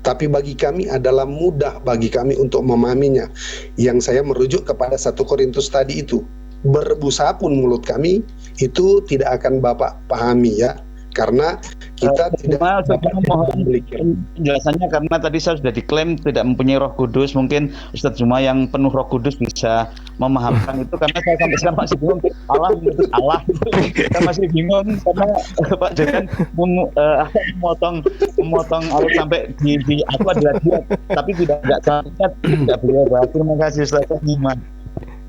tapi bagi kami adalah mudah bagi kami untuk memahaminya. Yang saya merujuk kepada 1 Korintus tadi itu, berbusa pun mulut kami, itu tidak akan Bapak pahami ya, karena kita tidak dapat mohon penjelasannya, karena tadi saya sudah diklaim tidak mempunyai Roh Kudus. Mungkin Ustaz Juma yang penuh Roh Kudus bisa memahamkan itu, karena saya sampai sekarang masih bingung Allah saya masih bingung karena Pak Jodan memotong alur sampai di aku adalah dia, tapi tidak beliau bahas. Terima kasih Ustaz Juma.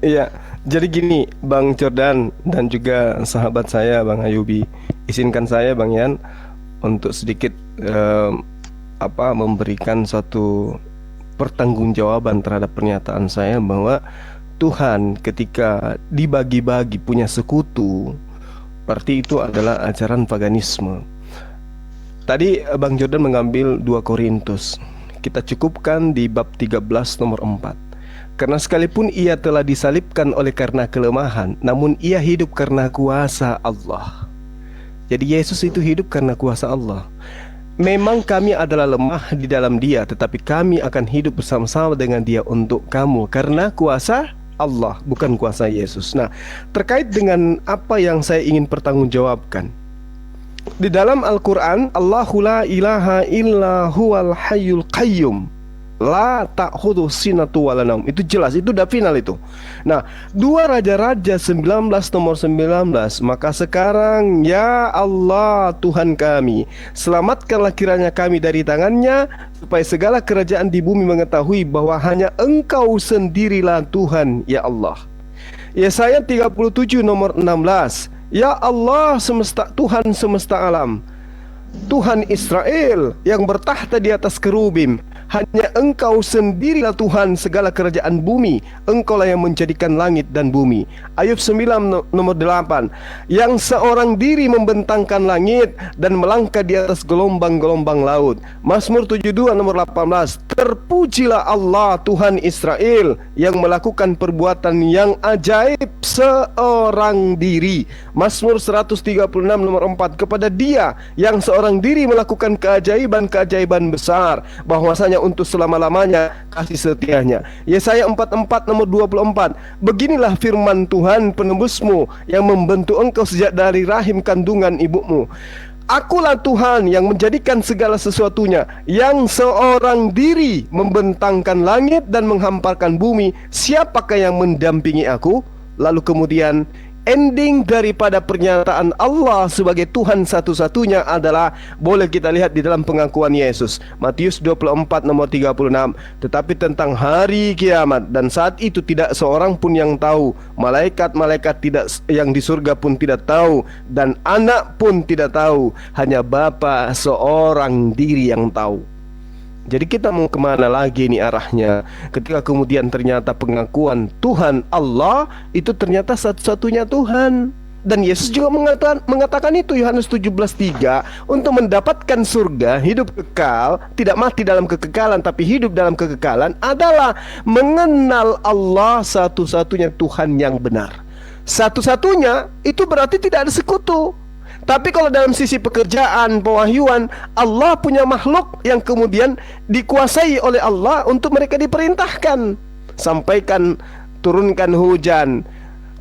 Iya, jadi gini Bang Jordan dan juga sahabat saya Bang Ayubi, izinkan saya Bang Yan untuk sedikit memberikan suatu pertanggungjawaban terhadap pernyataan saya bahwa Tuhan ketika dibagi-bagi punya sekutu, berarti itu adalah ajaran paganisme. Tadi Bang Jordan mengambil 2 Korintus, kita cukupkan di bab 13 nomor 4. Karena sekalipun ia telah disalibkan oleh karena kelemahan, namun ia hidup karena kuasa Allah. Jadi Yesus itu hidup karena kuasa Allah. Memang kami adalah lemah di dalam dia, tetapi kami akan hidup bersama-sama dengan dia untuk kamu, karena kuasa Allah, bukan kuasa Yesus. Nah, terkait dengan apa yang saya ingin pertanggungjawabkan, di dalam Al-Quran, Allahu la ilaha illa huwal hayyul qayyum, la ta'khudhu sinatu wala naum. Itu jelas, itu udah final itu. Nah, 2 Raja-Raja 19 nomor 19. Maka sekarang ya Allah Tuhan kami, selamatkanlah kiranya kami dari tangannya, supaya segala kerajaan di bumi mengetahui bahwa hanya Engkau sendirilah Tuhan, ya Allah. Yesaya 37 nomor 16. Ya Allah Tuhan semesta alam, Tuhan Israel yang bertahta di atas kerubim, hanya Engkau sendirilah Tuhan segala kerajaan bumi. Engkaulah yang menjadikan langit dan bumi. Ayub 9 nomor 8. Yang seorang diri membentangkan langit dan melangkah di atas gelombang-gelombang laut. Mazmur 72 nomor 18. Terpujilah Allah Tuhan Israel yang melakukan perbuatan yang ajaib seorang diri. Mazmur 136 nomor 4. Kepada Dia yang seorang diri melakukan keajaiban-keajaiban besar, bahwasanya untuk selama-lamanya kasih setianya. Yesaya 44 nomor 24. Beginilah firman Tuhan penebusmu yang membentuk engkau sejak dari rahim kandungan ibumu. Akulah Tuhan yang menjadikan segala sesuatunya, yang seorang diri membentangkan langit dan menghamparkan bumi. Siapakah yang mendampingi aku? Lalu kemudian ending daripada pernyataan Allah sebagai Tuhan satu-satunya adalah boleh kita lihat di dalam pengakuan Yesus, Matius 24 nomor 36. Tetapi tentang hari kiamat dan saat itu tidak seorang pun yang tahu, malaikat-malaikat tidak yang di surga pun tidak tahu, dan anak pun tidak tahu, hanya Bapa seorang diri yang tahu. Jadi kita mau kemana lagi nih arahnya, ketika kemudian ternyata pengakuan Tuhan Allah itu ternyata satu-satunya Tuhan. Dan Yesus juga mengatakan itu, Yohanes 17:3, untuk mendapatkan surga, hidup kekal, tidak mati dalam kekekalan tapi hidup dalam kekekalan, adalah mengenal Allah satu-satunya Tuhan yang benar. Satu-satunya itu berarti tidak ada sekutu. Tapi kalau dalam sisi pekerjaan, pewahyuan, Allah punya makhluk yang kemudian dikuasai oleh Allah untuk mereka diperintahkan. Sampaikan, turunkan hujan,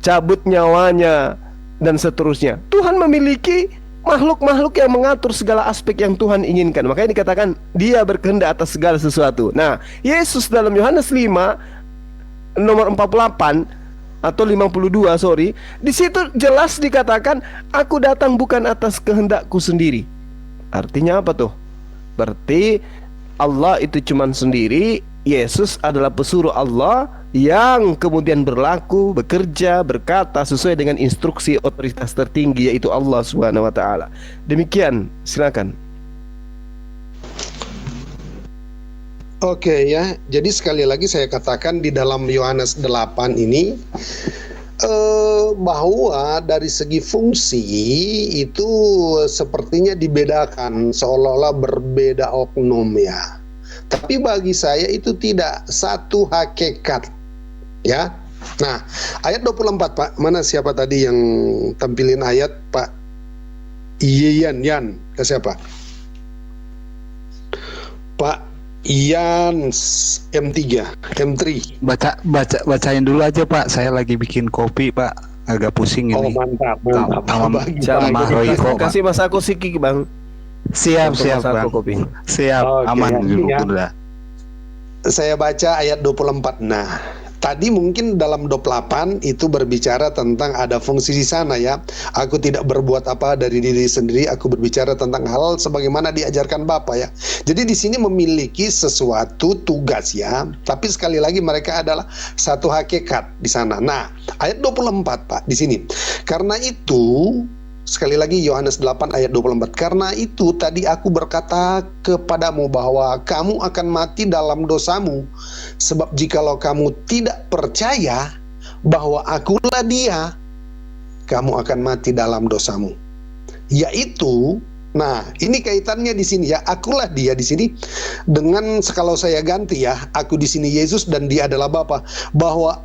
cabut nyawanya, dan seterusnya. Tuhan memiliki makhluk-makhluk yang mengatur segala aspek yang Tuhan inginkan. Makanya dikatakan Dia berkehendak atas segala sesuatu. Nah, Yesus dalam Yohanes 5 nomor 48 atau 52, di situ jelas dikatakan, aku datang bukan atas kehendakku sendiri. Artinya apa tuh? Berarti Allah itu cuman sendiri, Yesus adalah pesuruh Allah yang kemudian berlaku, bekerja, berkata sesuai dengan instruksi otoritas tertinggi, yaitu Allah Subhanahu wa taala. Demikian, silakan. Oke ya, jadi sekali lagi saya katakan di dalam Yohanes 8 ini bahwa dari segi fungsi itu sepertinya dibedakan, seolah-olah berbeda oknum ya. Tapi bagi saya itu tidak satu hakikat ya. Nah, ayat 24 Pak, mana siapa tadi yang tampilin ayat Pak? Yan, ke siapa? Pak Ian M3, M3. Bacain dulu aja Pak. Saya lagi bikin kopi Pak. Agak pusing Oh ini. mantap. Sama Royko, Pak. kasih Mas aku siki Bang. Siap Untuk Mas Bang. aku kopi. Siap, Oke, aman ya. dulu Ya. udah. Saya baca ayat 24. Nah, tadi mungkin dalam 28 itu berbicara tentang ada fungsi di sana ya. Aku tidak berbuat apa dari diri sendiri, aku berbicara tentang hal sebagaimana diajarkan Bapa ya. Jadi di sini memiliki sesuatu tugas ya. Tapi sekali lagi mereka adalah satu hakikat di sana. Nah, ayat 24 Pak di sini. Karena itu sekali lagi Yohanes 8 ayat 24. Karena itu tadi aku berkata kepadamu bahwa kamu akan mati dalam dosamu. Sebab jikalau kamu tidak percaya bahwa akulah dia, kamu akan mati dalam dosamu. Yaitu, nah ini kaitannya di sini ya, akulah dia di sini dengan kalau saya ganti ya, aku di sini Yesus dan dia adalah Bapa. Bahwa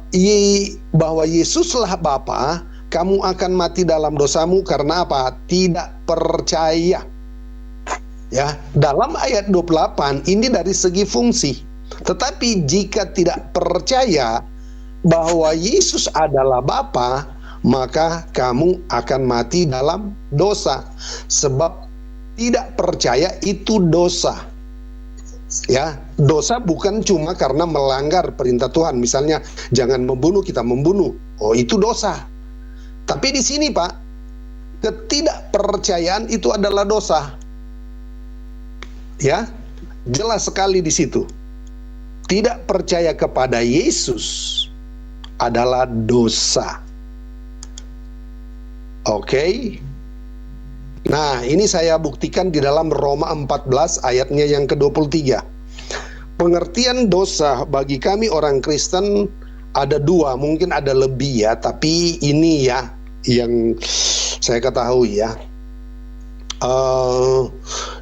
Yesuslah Bapa. Kamu akan mati dalam dosamu karena apa? Tidak percaya. Ya, dalam ayat 28 ini dari segi fungsi. Tetapi jika tidak percaya bahwa Yesus adalah Bapa, maka kamu akan mati dalam dosa. Sebab tidak percaya itu dosa. Ya, dosa bukan cuma karena melanggar perintah Tuhan. Misalnya jangan membunuh, kita membunuh. Oh, itu dosa. Tapi di sini Pak, ketidakpercayaan itu adalah dosa. Ya, jelas sekali di situ. Tidak percaya kepada Yesus adalah dosa. Oke. Nah, ini saya buktikan di dalam Roma 14 ayatnya yang ke-23. Pengertian dosa bagi kami orang Kristen ada dua, mungkin ada lebih ya, tapi ini ya yang saya ketahui ya.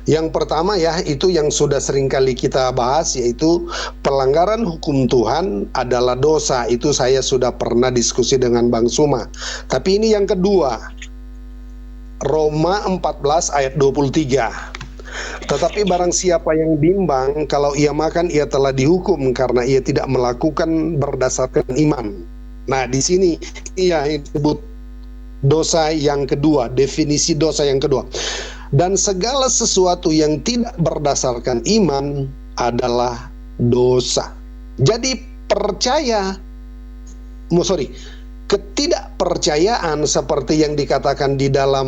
Yang pertama ya, itu yang sudah sering kali kita bahas, yaitu pelanggaran hukum Tuhan adalah dosa. Itu saya sudah pernah diskusi dengan Bang Suma. Tapi ini yang kedua, Roma 14 ayat 23. Tetapi barang siapa yang bimbang, kalau ia makan ia telah dihukum karena ia tidak melakukan berdasarkan iman. Nah, di sini ia disebut dosa yang kedua, definisi dosa yang kedua. Dan segala sesuatu yang tidak berdasarkan iman adalah dosa. Jadi ketidakpercayaan seperti yang dikatakan di dalam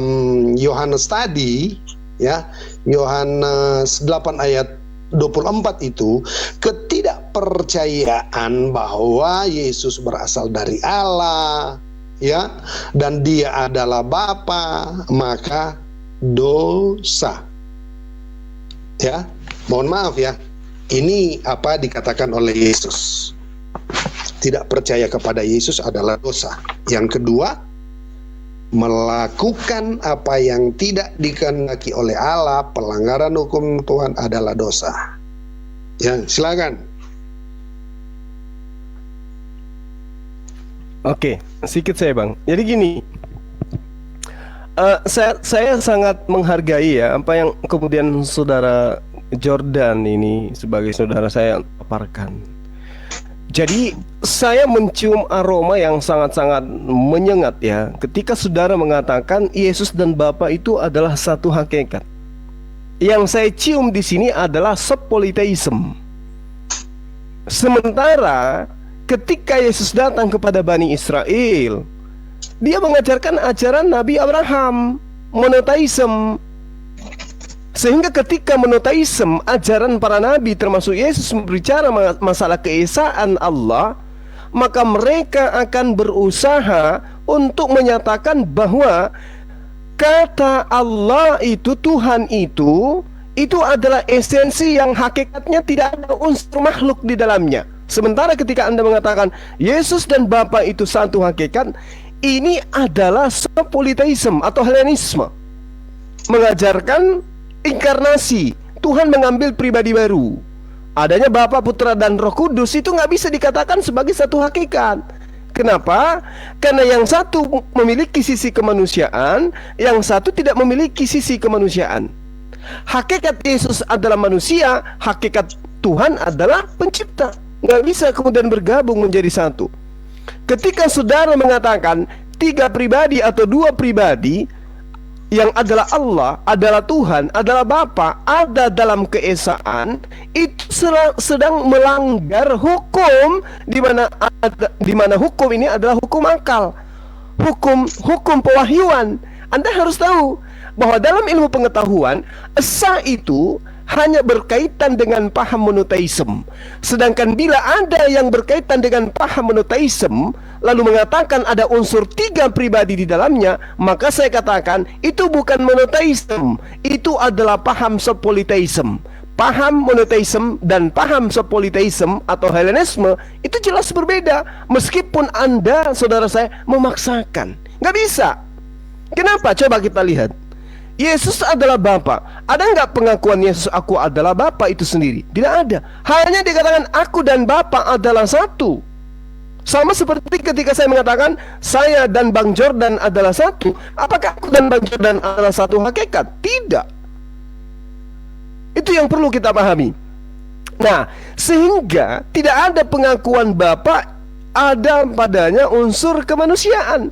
Yohanes tadi, ya, Yohanes 8 ayat 24 itu, ketidakpercayaan bahwa Yesus berasal dari Allah, ya, dan dia adalah Bapa, maka dosa. Ya, mohon maaf ya. Ini apa dikatakan oleh Yesus. Tidak percaya kepada Yesus adalah dosa. Yang kedua, melakukan apa yang tidak dikehendaki oleh Allah, pelanggaran hukum Tuhan adalah dosa. Ya, silakan. Oke, sedikit saya Bang. Jadi gini, saya sangat menghargai ya apa yang kemudian saudara Jordan ini sebagai saudara saya paparkan. Jadi saya mencium aroma yang sangat-sangat menyengat ya ketika saudara mengatakan Yesus dan Bapa itu adalah satu hakikat. Yang saya cium di sini adalah subpoliteism. Sementara ketika Yesus datang kepada Bani Israel, dia mengajarkan ajaran Nabi Abraham, monoteisme. Sehingga ketika monoteisme, ajaran para nabi termasuk Yesus berbicara masalah keesaan Allah, maka mereka akan berusaha untuk menyatakan bahwa kata Allah itu, Tuhan itu adalah esensi yang hakikatnya tidak ada unsur makhluk di dalamnya. Sementara ketika Anda mengatakan Yesus dan Bapa itu satu hakikat, ini adalah subpoliteisme atau Helenisme, mengajarkan inkarnasi. Tuhan mengambil pribadi baru. Adanya Bapa, Putra, dan Roh Kudus itu nggak bisa dikatakan sebagai satu hakikat. Kenapa? Karena yang satu memiliki sisi kemanusiaan, yang satu tidak memiliki sisi kemanusiaan. Hakikat Yesus adalah manusia, hakikat Tuhan adalah pencipta. Nggak bisa kemudian bergabung menjadi satu. Ketika saudara mengatakan 3 pribadi atau 2 pribadi yang adalah Allah, adalah Tuhan, adalah Bapa, ada dalam keesaan, itu sedang melanggar hukum di mana hukum ini adalah hukum akal, hukum pewahyuan. Anda harus tahu bahwa dalam ilmu pengetahuan, esa itu hanya berkaitan dengan paham monoteisme. Sedangkan bila ada yang berkaitan dengan paham monoteisme lalu mengatakan ada unsur 3 pribadi di dalamnya, maka saya katakan itu bukan monoteisme, itu adalah paham sopoliteisme. Paham monoteisme dan paham sopoliteisme atau Helenisme itu jelas berbeda. Meskipun Anda, saudara saya, memaksakan, nggak bisa. Kenapa? Coba kita lihat. Yesus adalah Bapa. Ada nggak pengakuan Yesus aku adalah Bapa itu sendiri? Tidak ada. Hanya dikatakan aku dan Bapa adalah satu. Sama seperti ketika saya mengatakan saya dan Bang Jordan adalah satu. Apakah aku dan Bang Jordan adalah satu hakikat? Tidak. Itu yang perlu kita pahami. Nah, sehingga tidak ada pengakuan Bapa ada padanya unsur kemanusiaan.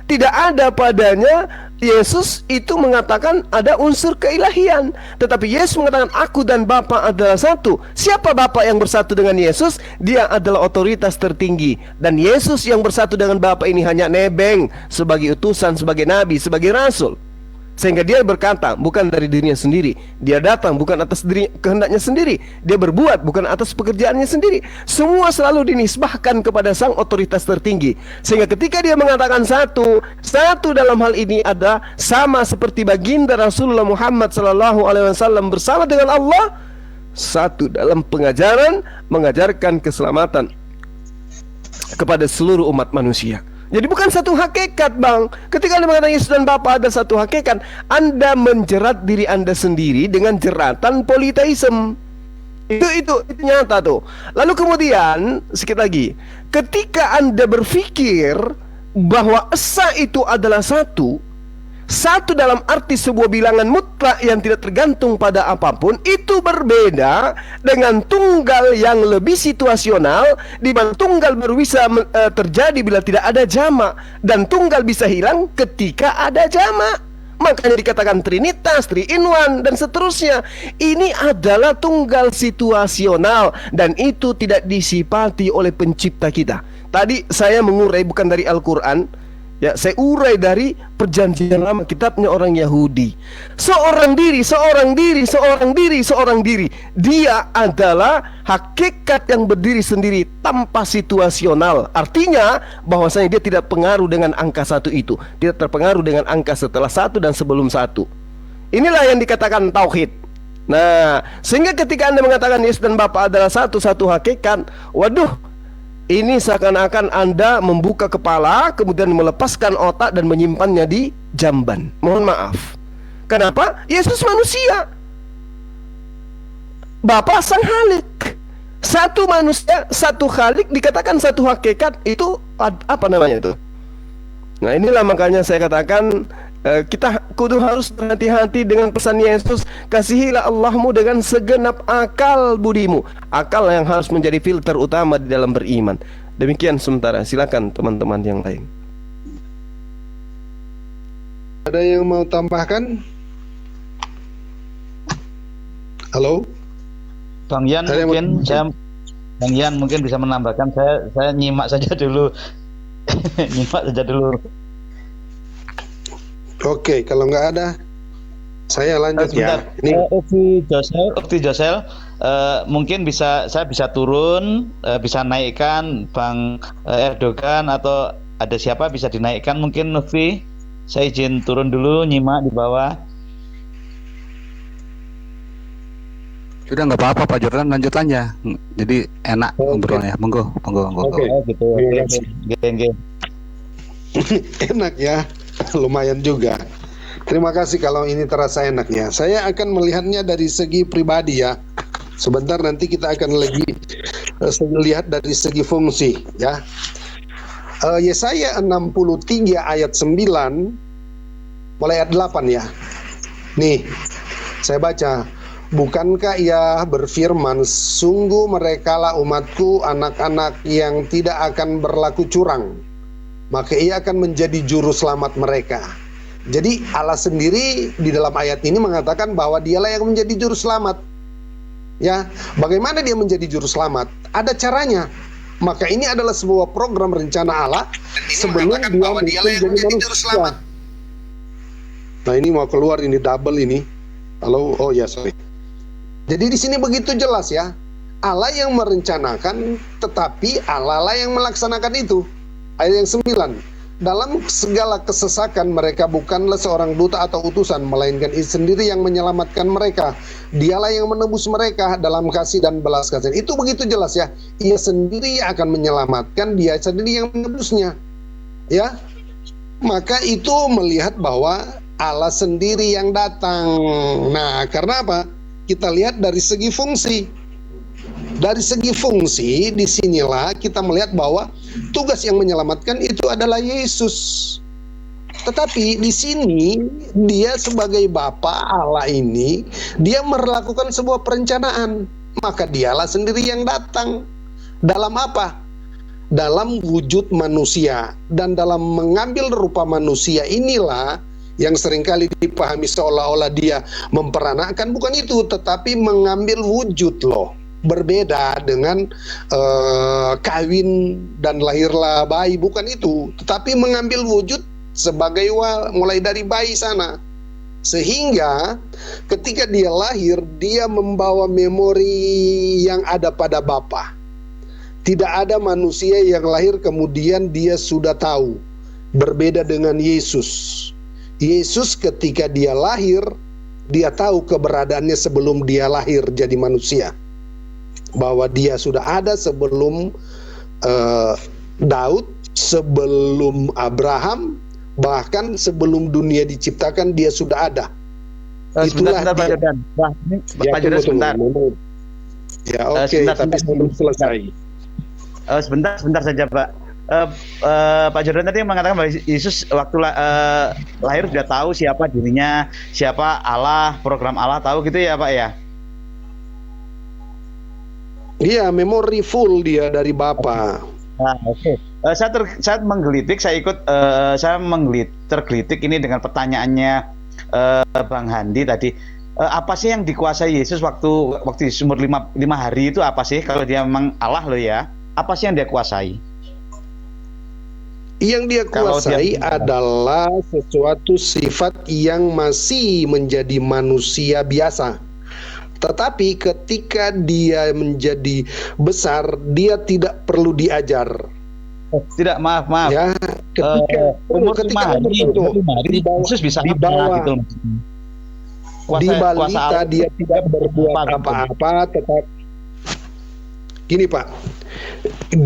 Tidak ada padanya Yesus itu mengatakan ada unsur keilahian. Tetapi Yesus mengatakan aku dan Bapa adalah satu. Siapa Bapa yang bersatu dengan Yesus? Dia adalah otoritas tertinggi. Dan Yesus yang bersatu dengan Bapa ini hanya nebeng sebagai utusan, sebagai nabi, sebagai rasul. Sehingga dia berkata bukan dari dirinya sendiri. Dia datang bukan atas diri kehendaknya sendiri. Dia berbuat bukan atas pekerjaannya sendiri. Semua selalu dinisbahkan kepada sang otoritas tertinggi. Sehingga ketika dia mengatakan satu dalam hal ini ada sama seperti baginda Rasulullah Muhammad SAW bersama dengan Allah. Satu dalam pengajaran, mengajarkan keselamatan kepada seluruh umat manusia. Jadi bukan satu hakikat, Bang. Ketika Anda mengatakan Yesus dan Bapa ada satu hakikat, Anda menjerat diri Anda sendiri dengan jeratan politeisme. Itu nyata tuh. Lalu kemudian sedikit lagi, ketika Anda berpikir bahwa esa itu adalah satu dalam arti sebuah bilangan mutlak yang tidak tergantung pada apapun, itu berbeda dengan tunggal yang lebih situasional, di mana tunggal baru bisa terjadi bila tidak ada jamak, dan tunggal bisa hilang ketika ada jamak. Makanya dikatakan Trinitas, Three in One, dan seterusnya. Ini adalah tunggal situasional, dan itu tidak disifati oleh pencipta kita. Tadi saya mengurai bukan dari Al-Quran, ya, saya urai dari perjanjian lama, kitabnya orang Yahudi. Seorang diri. Dia adalah hakikat yang berdiri sendiri tanpa situasional. Artinya bahwasanya dia tidak pengaruh dengan angka satu itu, tidak terpengaruh dengan angka setelah satu dan sebelum satu. Inilah yang dikatakan tauhid. Nah, sehingga ketika Anda mengatakan Yesus dan Bapa adalah satu hakikat, waduh, ini seakan-akan Anda membuka kepala, kemudian melepaskan otak dan menyimpannya di jamban. Mohon maaf. Kenapa? Yesus manusia, Bapa sang Khalik. Satu manusia, satu Khalik, dikatakan satu hakikat. Itu apa namanya itu? Nah, inilah makanya saya katakan kita kudu harus berhati-hati dengan pesan Yesus. Kasihilah Allahmu dengan segenap akal budimu. Akal yang harus menjadi filter utama di dalam beriman. Demikian sementara. Silakan teman-teman yang lain. Ada yang mau tambahkan? Halo? Bang Yan mungkin bisa menambahkan. Saya nyimak saja dulu. Oke, kalau nggak ada, saya lanjut ya. Ini Ukti Josel, mungkin saya bisa turun, bisa naikkan Bang Erdogan, atau ada siapa bisa dinaikkan mungkin. Ukti, saya izin turun dulu, nyimak di bawah. Sudah nggak apa-apa Pak Jordan, lanjut aja. Jadi enak ngobrolnya. Monggo. Oke, gitu. Oke. Enak ya. Lumayan juga. Terima kasih kalau ini terasa enaknya. Saya akan melihatnya dari segi pribadi ya. Sebentar nanti kita akan lihat dari segi fungsi ya. Yesaya 63 ayat 9 mulai ayat 8 ya. Nih, saya baca. Bukankah ia berfirman, sungguh merekalah umatku, anak-anak yang tidak akan berlaku curang, maka ia akan menjadi juru selamat mereka. Jadi Allah sendiri di dalam ayat ini mengatakan bahwa dialah yang menjadi juru selamat. Ya, bagaimana dia menjadi juru selamat? Ada caranya. Maka ini adalah sebuah program rencana Allah sebelum dia menjadi manusia. Nah, ini mau keluar ini double ini. Halo, oh ya sorry. Jadi di sini begitu jelas ya, Allah yang merencanakan, tetapi Allah lah yang melaksanakan itu. Ayat yang 9, dalam segala kesesakan mereka bukanlah seorang duta atau utusan, melainkan Ia sendiri yang menyelamatkan mereka. Dialah yang menebus mereka dalam kasih dan belas kasihan. Itu begitu jelas ya, Ia sendiri yang akan menyelamatkan, Dia sendiri yang menebusnya. Ya, maka itu melihat bahwa Allah sendiri yang datang. Nah, karena apa? Kita lihat dari segi fungsi. Dari segi fungsi, disinilah kita melihat bahwa tugas yang menyelamatkan itu adalah Yesus. Tetapi di sini dia sebagai Bapa Allah ini, dia melakukan sebuah perencanaan. Maka dialah sendiri yang datang. Dalam apa? Dalam wujud manusia. Dan dalam mengambil rupa manusia inilah yang seringkali dipahami seolah-olah dia memperanakan, bukan itu, tetapi mengambil wujud loh. Berbeda dengan kawin dan lahirlah bayi, bukan itu, tetapi mengambil wujud sebagai mulai dari bayi sana. Sehingga ketika dia lahir, dia membawa memori yang ada pada Bapa. Tidak ada manusia yang lahir kemudian dia sudah tahu. Berbeda dengan Yesus. Yesus ketika dia lahir, dia tahu keberadaannya sebelum dia lahir jadi manusia. Bahwa dia sudah ada sebelum Daud, sebelum Abraham, bahkan sebelum dunia diciptakan dia sudah ada. Itulah sebentar, dia. Pak Jordan, sebentar. Ya oke, tapi sebelum selesai. Sebentar saja Pak. Pak Jordan tadi mengatakan bahwa Yesus waktu lahir sudah tahu siapa dirinya, siapa Allah, program Allah, tahu gitu ya Pak ya? Iya, memori full dia dari Bapa. Nah, oke. Saya menggelitik, tergelitik ini dengan pertanyaannya Bang Handi tadi. Apa sih yang dikuasai Yesus waktu di umur 5 hari itu apa sih? Kalau dia memang Allah loh ya, apa sih yang dia kuasai? Yang dia kuasai adalah sesuatu sifat yang masih menjadi manusia biasa. Tetapi ketika dia menjadi besar, dia tidak perlu diajar. Tidak, maaf. Ya, umur 5 hari Yesus bisa dibawa gitu. Di balita dia tidak berbuat apa-apa, tetap gini Pak,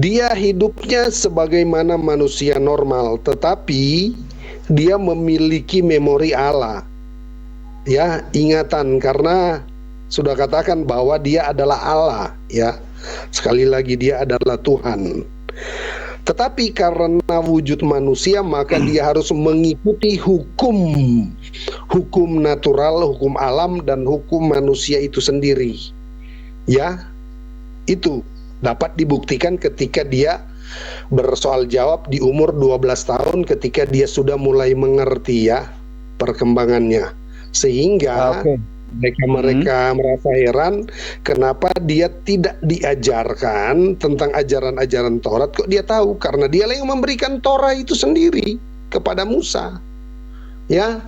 dia hidupnya sebagaimana manusia normal, tetapi dia memiliki memori Allah. Ya, ingatan, karena sudah katakan bahwa dia adalah Allah, ya. Sekali lagi dia adalah Tuhan. Tetapi karena wujud manusia, maka dia harus mengikuti hukum natural, hukum alam, dan hukum manusia itu sendiri. Ya, itu dapat dibuktikan ketika dia bersoal jawab di umur 12 tahun ketika dia sudah mulai mengerti ya perkembangannya. Sehingga mereka merasa heran kenapa dia tidak diajarkan tentang ajaran-ajaran Taurat. Kok dia tahu? Karena dialah yang memberikan Torah itu sendiri kepada Musa. Ya.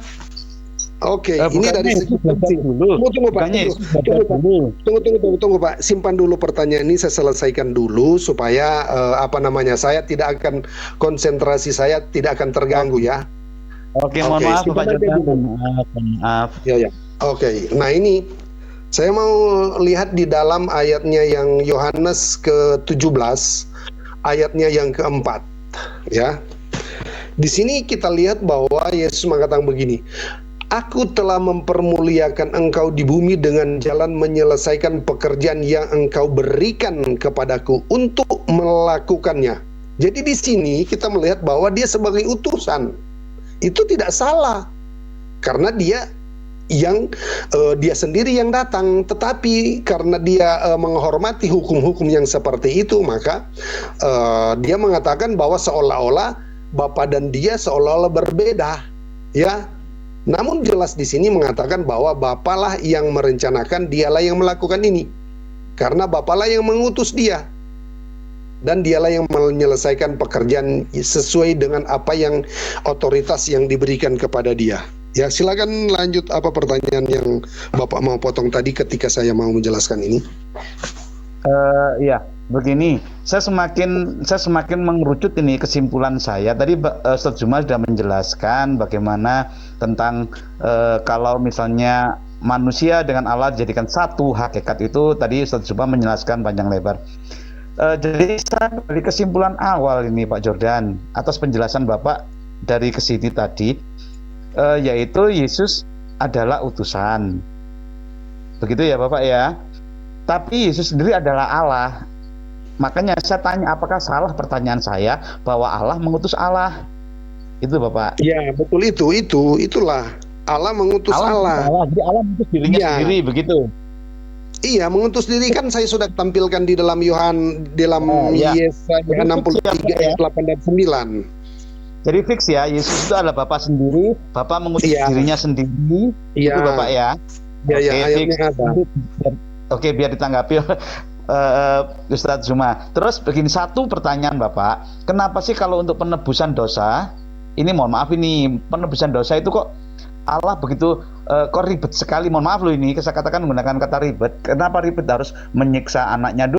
Oke, ini dari segi fungsi. Tunggu Pak, simpan dulu pertanyaan ini, saya selesaikan dulu supaya saya tidak akan konsentrasi, saya tidak akan terganggu ya. Oke, mohon maaf Pak Jordan. Maaf. Ya. Oke, nah ini saya mau lihat di dalam ayatnya yang Yohanes ke-17, ayatnya yang keempat, ya. Di sini kita lihat bahwa Yesus mengatakan begini, Aku telah mempermuliakan engkau di bumi dengan jalan menyelesaikan pekerjaan yang engkau berikan kepadaku untuk melakukannya. Jadi di sini kita melihat bahwa dia sebagai utusan. Itu tidak salah. Karena dia yang dia sendiri yang datang, tetapi karena dia menghormati hukum-hukum yang seperti itu, maka dia mengatakan bahwa seolah-olah Bapa dan dia seolah-olah berbeda, ya. Namun jelas di sini mengatakan bahwa Bapalah yang merencanakan, dialah yang melakukan ini, karena Bapalah yang mengutus dia, dan dialah yang menyelesaikan pekerjaan sesuai dengan apa yang otoritas yang diberikan kepada dia. Ya, silakan lanjut, apa pertanyaan yang Bapak mau potong tadi ketika saya mau menjelaskan ini? Ya, begini, saya semakin mengerucut ini kesimpulan saya. Tadi Ustaz Juma sudah menjelaskan bagaimana tentang kalau misalnya manusia dengan Allah dijadikan satu hakikat itu, tadi Ustaz Juma menjelaskan panjang lebar. Jadi dari kesimpulan awal ini Pak Jordan, atas penjelasan Bapak dari kesini tadi, yaitu Yesus adalah utusan, begitu ya Bapak ya. Tapi Yesus sendiri adalah Allah. Makanya saya tanya, apakah salah pertanyaan saya bahwa Allah mengutus Allah? Itu Bapak. Ya, betul, itulah Allah mengutus Allah. Jadi Allah mengutus dirinya sendiri, begitu. Iya, mengutus diri kan saya sudah tampilkan di dalam Yesaya 63 ayat 8 dan 9. Jadi fix ya, Yesus itu adalah Bapa sendiri, Bapa mengutus dirinya sendiri, itu Bapak ya. Iya, ayatnya ada. Oke, biar ditanggapi Ustadz Zuma. Terus begini, satu pertanyaan Bapak, kenapa sih kalau untuk penebusan dosa, ini mohon maaf ini, penebusan dosa itu kok Allah begitu kok ribet sekali, mohon maaf loh ini, saya katakan menggunakan kata ribet, kenapa ribet harus menyiksa anaknya dulu?